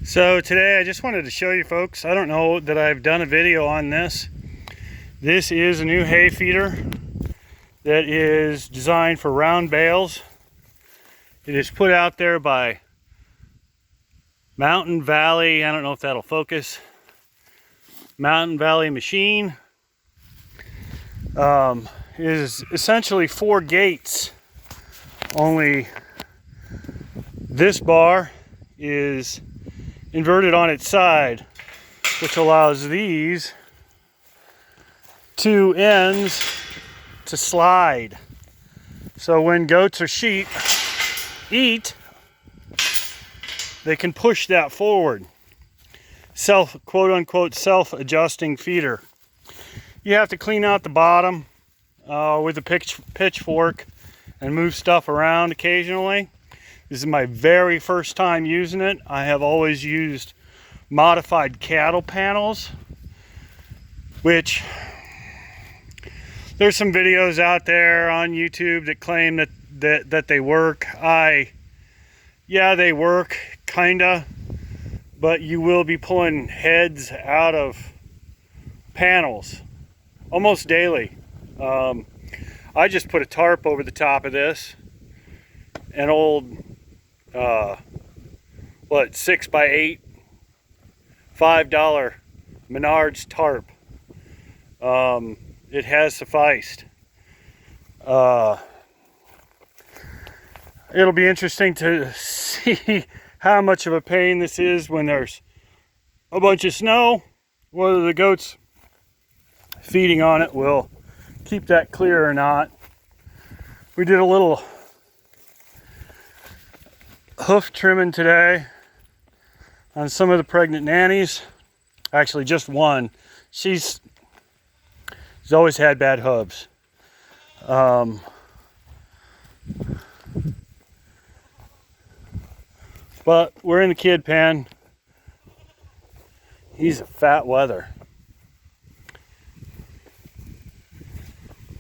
So today I just wanted to show you folks, I don't know that I've done a video on this. This is a new hay feeder that is designed for round bales. It is put out there by Mountain Valley, I don't know if that'll focus, Mountain Valley Machine. It is essentially 4 gates, only this bar is inverted on its side, which allows these 2 ends to slide. So when goats or sheep eat, they can push that forward. Quote unquote self-adjusting feeder. You have to clean out the bottom with a pitchfork and move stuff around occasionally. This is my very first time using it. I have always used modified cattle panels, which there's some videos out there on YouTube that claim that they work. Yeah, they work, kinda, but you will be pulling heads out of panels almost daily. I just put a tarp over the top of this, an old 6x8 $5 Menards tarp. It has sufficed. It'll be interesting to see how much of a pain this is when there's a bunch of snow. Whether the goats feeding on it will keep that clear or not. We did a little hoof trimming today on some of the pregnant nannies. Actually, just one. She's always had bad hooves. But we're in the kid pen. He's a fat wether.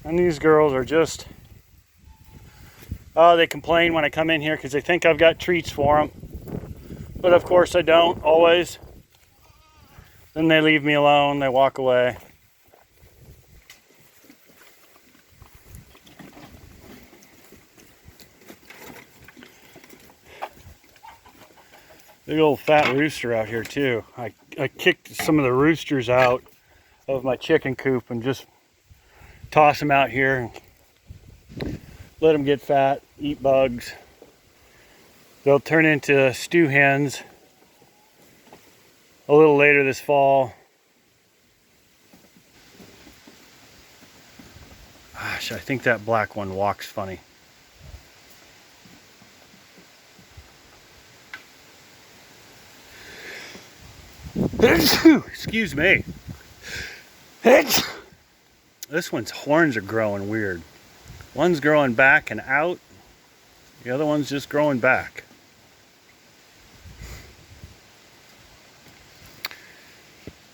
And these girls are just, they complain when I come in here because they think I've got treats for them. But of course I don't, always. Then they leave me alone, they walk away. Big old fat rooster out here too. I kicked some of the roosters out of my chicken coop and just toss them out here and let them get fat, eat bugs. They'll turn into stew hens a little later this fall. Gosh, I think that black one walks funny. Excuse me. This one's horns are growing weird. One's growing back and out. The other one's just growing back.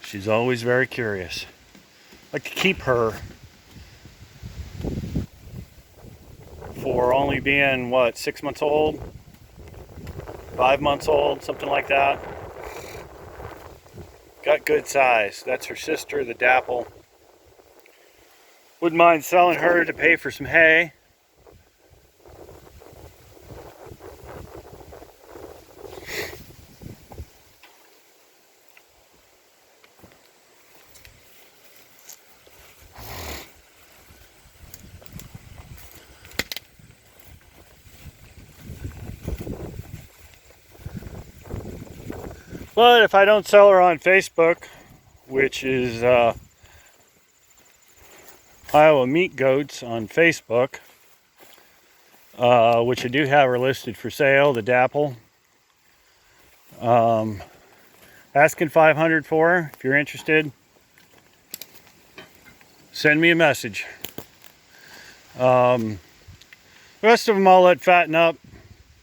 She's always very curious. I like to keep her for only being, 6 months old? 5 months old, something like that. Got good size. That's her sister, the Dapple. Wouldn't mind selling her to pay for some hay. But if I don't sell her on Facebook, which is Iowa Meat Goats on Facebook, which I do have her listed for sale, the Dapple. Asking $500 for her. If you're interested, send me a message. The rest of them I'll let fatten up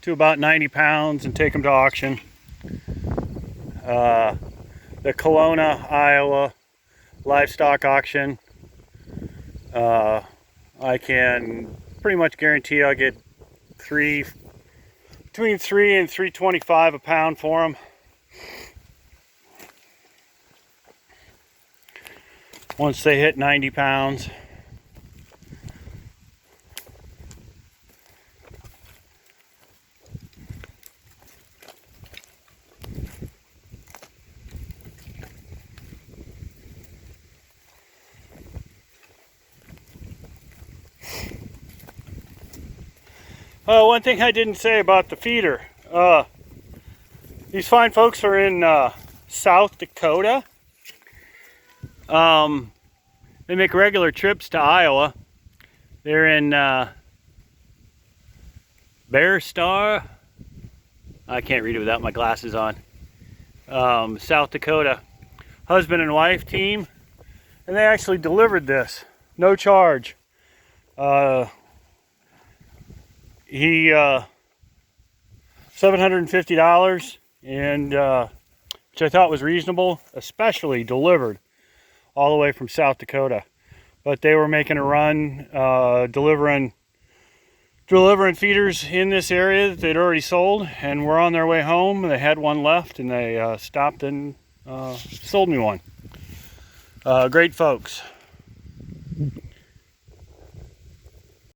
to about 90 pounds and take them to auction. The Kelowna, Iowa livestock auction. I can pretty much guarantee I'll get between $3 and $3.25 a pound for them. Once they hit 90 pounds. One thing I didn't say about the feeder. These fine folks are in South Dakota. They make regular trips to Iowa. They're in Bear Star. I can't read it without my glasses on. South Dakota. Husband and wife team. And they actually delivered this. No charge. He $750, and which I thought was reasonable, especially delivered all the way from South Dakota. But they were making a run, delivering feeders in this area that they'd already sold, and were on their way home. They had one left, and they stopped and sold me one. Great folks.